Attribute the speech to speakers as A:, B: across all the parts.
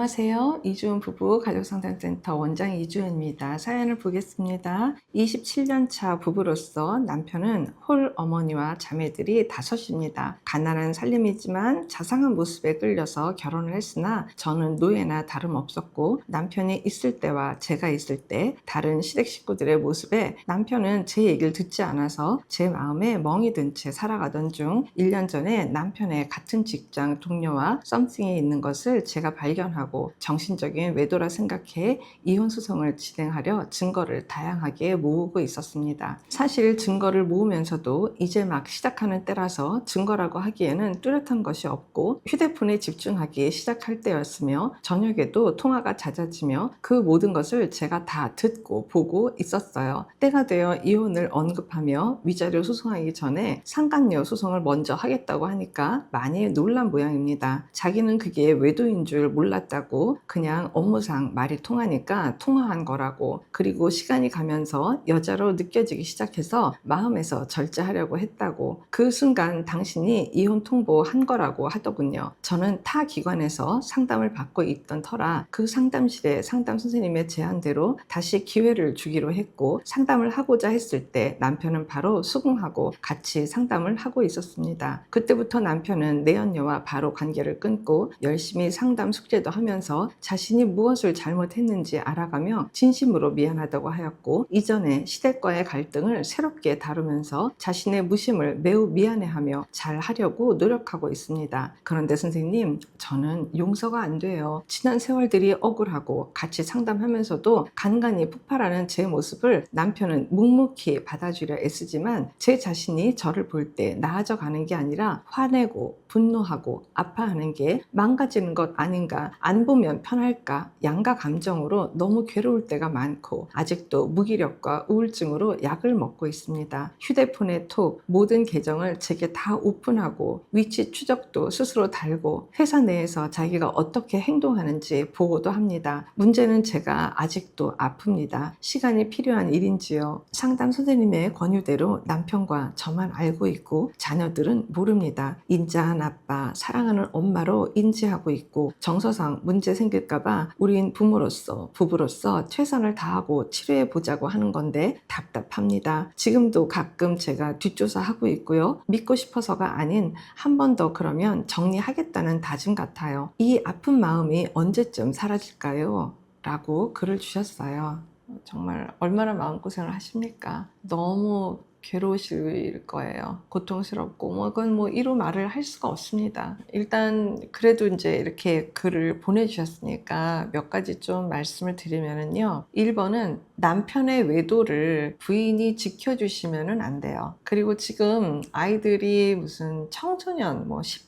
A: 안녕하세요. 이주은 부부 가족상담센터 원장 이주은입니다. 사연을 보겠습니다. 27년 차 부부로서 남편은 홀 어머니와 자매들이 5입니다. 가난한 살림이지만 자상한 모습에 끌려서 결혼을 했으나 저는 노예나 다름없었고 남편이 있을 때와 제가 있을 때 다른 시댁 식구들의 모습에 남편은 제 얘기를 듣지 않아서 제 마음에 멍이 든 채 살아가던 중 1년 전에 남편의 같은 직장 동료와 썸씽이 있는 것을 제가 발견하고 정신적인 외도라 생각해 이혼 소송을 진행하려 증거를 다양하게 모으고 있었습니다. 사실 증거를 모으면서도 이제 막 시작하는 때라서 증거라고 하기에는 뚜렷한 것이 없고 휴대폰에 집중하기 시작할 때였으며 저녁에도 통화가 잦아지며 그 모든 것을 제가 다 듣고 보고 있었어요. 때가 되어 이혼을 언급하며 위자료 소송하기 전에 상간녀 소송을 먼저 하겠다고 하니까 많이 놀란 모양입니다. 자기는 그게 외도인 줄 몰랐다고, 그냥 업무상 말이 통하니까 통화한 거라고, 그리고 시간이 가면서 여자로 느껴지기 시작해서 마음에서 절제하려고 했다고, 그 순간 당신이 이혼 통보한 거라고 하더군요. 저는 타 기관에서 상담을 받고 있던 터라 그 상담실에 상담 선생님의 제안대로 다시 기회를 주기로 했고, 상담을 하고자 했을 때 남편은 바로 수긍하고 같이 상담을 하고 있었습니다. 그때부터 남편은 내연녀와 바로 관계를 끊고 열심히 상담 숙제도 하면서 자신이 무엇을 잘못했는지 알아가며 진심으로 미안하다고 하였고, 이전에 시댁과의 갈등을 새롭게 다루면서 자신의 무심을 매우 미안해하며 잘하려고 노력하고 있습니다. 그런데 선생님, 저는 용서가 안 돼요. 지난 세월들이 억울하고 같이 상담하면서도 간간히 폭발하는 제 모습을 남편은 묵묵히 받아주려 애쓰지만 제 자신이 저를 볼 때 나아져 가는 게 아니라 화내고 분노하고 아파하는 게 망가지는 것 아닌가, 안 보면 편할까, 양가 감정으로 너무 괴로울 때가 많고 아직도 무기력과 우울증으로 약을 먹고 있습니다. 휴대폰에 톡 모든 계정을 제게 다 오픈하고 위치 추적도 스스로 달고 회사 내에서 자기가 어떻게 행동하는지 보고도 합니다. 문제는 제가 아직도 아픕니다. 시간이 필요한 일인지요. 상담 선생님의 권유대로 남편과 저만 알고 있고 자녀들은 모릅니다. 인자한 아빠, 사랑하는 엄마로 인지하고 있고 정서상 문제 생길까봐 우린 부모로서 부부로서 최선을 다하고 치료해 보자고 하는 건데 답답합니다. 지금도 가끔 제가 뒷조사하고 있고요. 믿고 싶어서가 아닌 한 번 더 그러면 정리하겠다는 다짐 같아요. 이 아픈 마음이 언제쯤 사라질까요? 라고 글을 주셨어요. 정말 얼마나 마음고생을 하십니까? 너무 괴로우실 거예요. 고통스럽고 그건 이루 말을 할 수가 없습니다. 일단 그래도 이제 이렇게 글을 보내주셨으니까 몇 가지 좀 말씀을 드리면은요. 1번은 남편의 외도를 부인이 지켜주시면은 안 돼요. 그리고 지금 아이들이 무슨 청소년 10대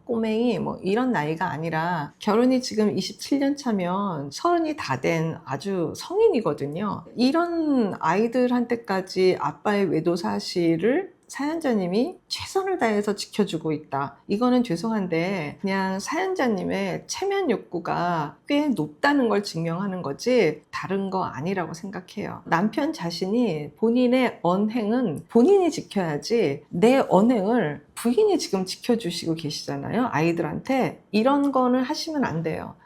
A: 꼬맹이 이런 나이가 아니라 결혼이 지금 27년 차면 30이 다 된 아주 성인이거든요. 이런 아이들한테까지 아빠의 외도 사실을 사연자님이 최선을 다해서 지켜주고 있다. 이거는 죄송한데 그냥 사연자님의 체면 욕구가 꽤 높다는 걸 증명하는 거지 다른 거 아니라고 생각해요. 남편 자신이 본인의 언행은 본인이 지켜야지 내 언행을 부인이 지금 지켜주시고 계시잖아요. 아이들한테. 이런 거는 하시면 안 돼요.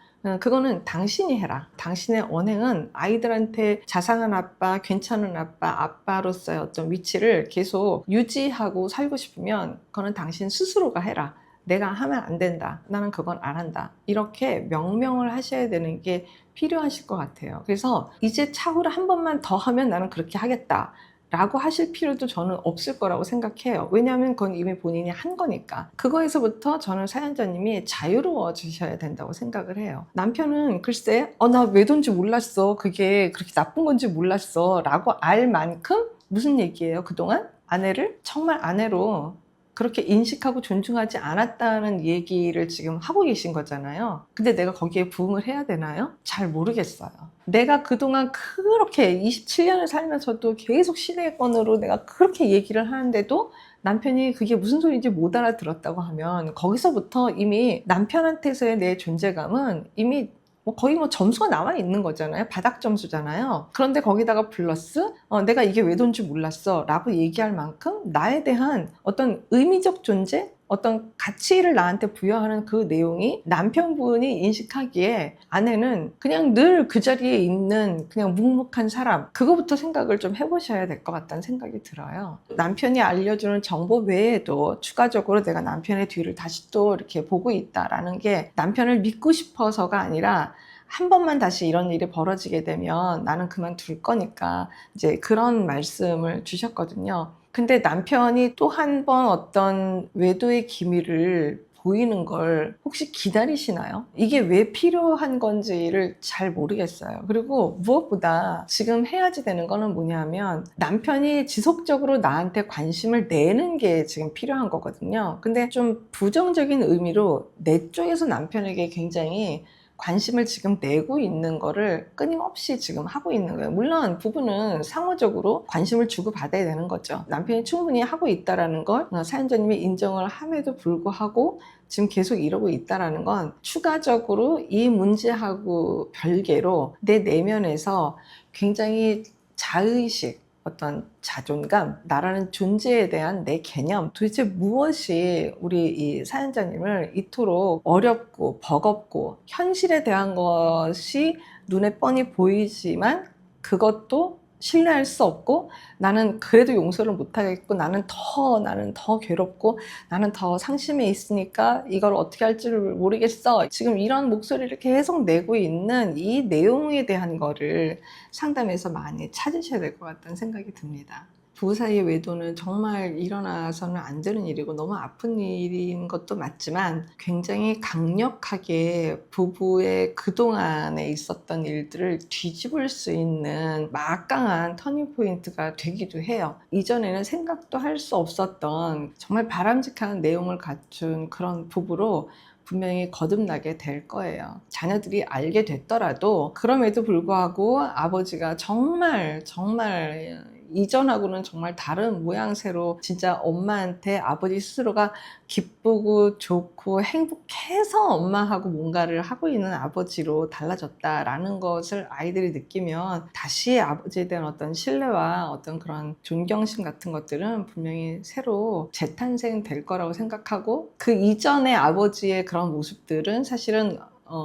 A: 그거는 당신이 해라. 당신의 언행은 아이들한테 자상한 아빠, 괜찮은 아빠, 아빠로서의 어떤 위치를 계속 유지하고 살고 싶으면 그거는 당신 스스로가 해라. 내가 하면 안 된다. 나는 그건 안 한다. 이렇게 명명을 하셔야 되는 게 필요하실 것 같아요. 그래서 이제 차후를 한 번만 더 하면 나는 그렇게 하겠다. 라고 하실 필요도 저는 없을 거라고 생각해요. 왜냐하면 그건 이미 본인이 한 거니까. 그거에서부터 저는 사연자님이 자유로워지셔야 된다고 생각을 해요. 남편은 글쎄 나 외도인지 몰랐어. 그게 그렇게 나쁜 건지 몰랐어. 라고 알 만큼 무슨 얘기예요? 그동안 아내를 정말 아내로 그렇게 인식하고 존중하지 않았다는 얘기를 지금 하고 계신 거잖아요. 근데 내가 거기에 부응을 해야 되나요? 잘 모르겠어요. 내가 그동안 그렇게 27년을 살면서도 계속 시내권으로 내가 그렇게 얘기를 하는데도 남편이 그게 무슨 소리인지 못 알아들었다고 하면 거기서부터 이미 남편한테서의 내 존재감은 이미 거의 점수가 나와 있는 거잖아요. 바닥 점수잖아요. 그런데 거기다가 플러스 내가 이게 외도인지 몰랐어 라고 얘기할 만큼 나에 대한 어떤 의미적 존재? 어떤 가치를 나한테 부여하는 그 내용이 남편분이 인식하기에 아내는 그냥 늘 그 자리에 있는 그냥 묵묵한 사람, 그거부터 생각을 좀 해보셔야 될 것 같다는 생각이 들어요. 남편이 알려주는 정보 외에도 추가적으로 내가 남편의 뒤를 다시 또 이렇게 보고 있다라는 게 남편을 믿고 싶어서가 아니라 한 번만 다시 이런 일이 벌어지게 되면 나는 그만둘 거니까 이제 그런 말씀을 주셨거든요. 근데 남편이 또 한 번 어떤 외도의 기미를 보이는 걸 혹시 기다리시나요? 이게 왜 필요한 건지를 잘 모르겠어요. 그리고 무엇보다 지금 해야지 되는 거는 뭐냐면 남편이 지속적으로 나한테 관심을 내는 게 지금 필요한 거거든요. 근데 좀 부정적인 의미로 내 쪽에서 남편에게 굉장히 관심을 지금 내고 있는 거를 끊임없이 지금 하고 있는 거예요. 물론 부부는 상호적으로 관심을 주고받아야 되는 거죠. 남편이 충분히 하고 있다는 걸 사연자님이 인정을 함에도 불구하고 지금 계속 이러고 있다는 건 추가적으로 이 문제하고 별개로 내 내면에서 굉장히 자의식, 어떤 자존감, 나라는 존재에 대한 내 개념, 도대체 무엇이 우리 이 사연자님을 이토록 어렵고 버겁고 현실에 대한 것이 눈에 뻔히 보이지만 그것도 신뢰할 수 없고 나는 그래도 용서를 못하겠고 나는 더 괴롭고 나는 더 상심해 있으니까 이걸 어떻게 할지를 모르겠어. 지금 이런 목소리를 계속 내고 있는 이 내용에 대한 거를 상담에서 많이 찾으셔야 될 것 같다는 생각이 듭니다. 부부 사이의 외도는 정말 일어나서는 안 되는 일이고 너무 아픈 일인 것도 맞지만 굉장히 강력하게 부부의 그동안에 있었던 일들을 뒤집을 수 있는 막강한 터닝포인트가 되기도 해요. 이전에는 생각도 할 수 없었던 정말 바람직한 내용을 갖춘 그런 부부로 분명히 거듭나게 될 거예요. 자녀들이 알게 됐더라도 그럼에도 불구하고 아버지가 정말 이전하고는 정말 다른 모양새로 진짜 엄마한테 아버지 스스로가 기쁘고 좋고 행복해서 엄마하고 뭔가를 하고 있는 아버지로 달라졌다라는 것을 아이들이 느끼면 다시 아버지에 대한 어떤 신뢰와 어떤 그런 존경심 같은 것들은 분명히 새로 재탄생될 거라고 생각하고 그 이전의 아버지의 그런 모습들은 사실은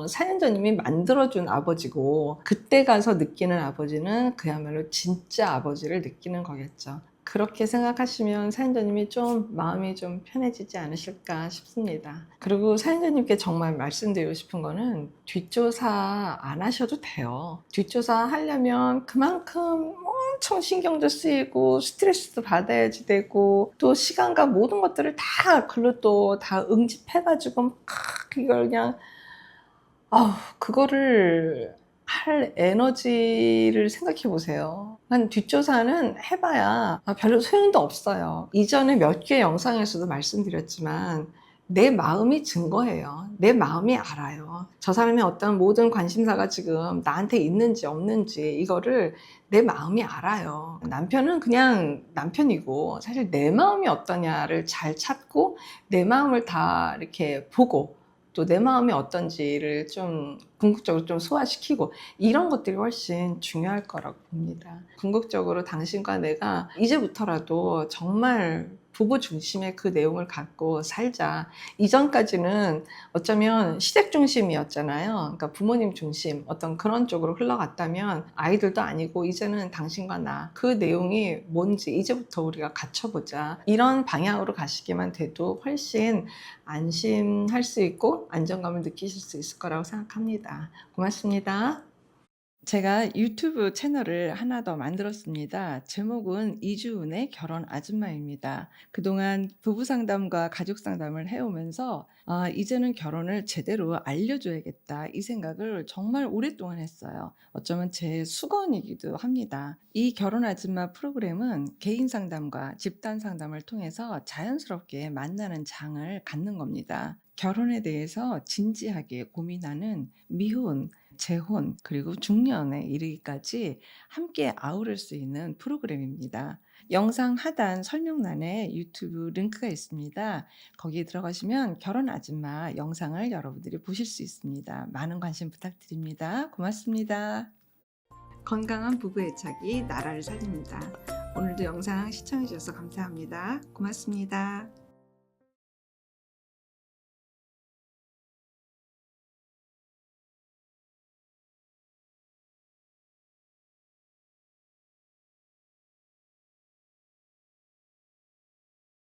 A: 사연자님이 만들어준 아버지고 그때 가서 느끼는 아버지는 그야말로 진짜 아버지를 느끼는 거겠죠. 그렇게 생각하시면 사연자님이 좀 마음이 좀 편해지지 않으실까 싶습니다. 그리고 사연자님께 정말 말씀드리고 싶은 거는 뒷조사 안 하셔도 돼요. 뒷조사 하려면 그만큼 엄청 신경도 쓰이고 스트레스도 받아야지 되고 또 시간과 모든 것들을 다 글로 또 다 응집해가지고 막 이걸 그냥 그거를 할 에너지를 생각해 보세요. 한 뒷조사는 해봐야 별로 소용도 없어요. 이전에 몇 개 영상에서도 말씀드렸지만 내 마음이 증거해요. 내 마음이 알아요. 저 사람의 어떤 모든 관심사가 지금 나한테 있는지 없는지 이거를 내 마음이 알아요. 남편은 그냥 남편이고 사실 내 마음이 어떠냐를 잘 찾고 내 마음을 다 이렇게 보고 또 내 마음이 어떤지를 좀 궁극적으로 좀 소화시키고 이런 것들이 훨씬 중요할 거라고 봅니다. 궁극적으로 당신과 내가 이제부터라도 정말 부부 중심의 그 내용을 갖고 살자. 이전까지는 어쩌면 시댁 중심이었잖아요. 그러니까 부모님 중심 어떤 그런 쪽으로 흘러갔다면 아이들도 아니고 이제는 당신과 나 그 내용이 뭔지 이제부터 우리가 갖춰보자. 이런 방향으로 가시기만 돼도 훨씬 안심할 수 있고 안정감을 느끼실 수 있을 거라고 생각합니다. 고맙습니다. 제가 유튜브 채널을 하나 더 만들었습니다. 제목은 이주은의 결혼 아줌마입니다. 그동안 부부 상담과 가족 상담을 해오면서 이제는 결혼을 제대로 알려줘야겠다 이 생각을 정말 오랫동안 했어요. 어쩌면 제 수건이기도 합니다. 이 결혼 아줌마 프로그램은 개인 상담과 집단 상담을 통해서 자연스럽게 만나는 장을 갖는 겁니다. 결혼에 대해서 진지하게 고민하는 미혼, 재혼, 그리고 중년에 이르기까지 함께 아우를 수 있는 프로그램입니다. 영상 하단 설명란에 유튜브 링크가 있습니다. 거기에 들어가시면 결혼 아줌마 영상을 여러분들이 보실 수 있습니다. 많은 관심 부탁드립니다. 고맙습니다. 건강한 부부 애착이 나라를 살립니다. 오늘도 영상 시청해 주셔서 감사합니다. 고맙습니다.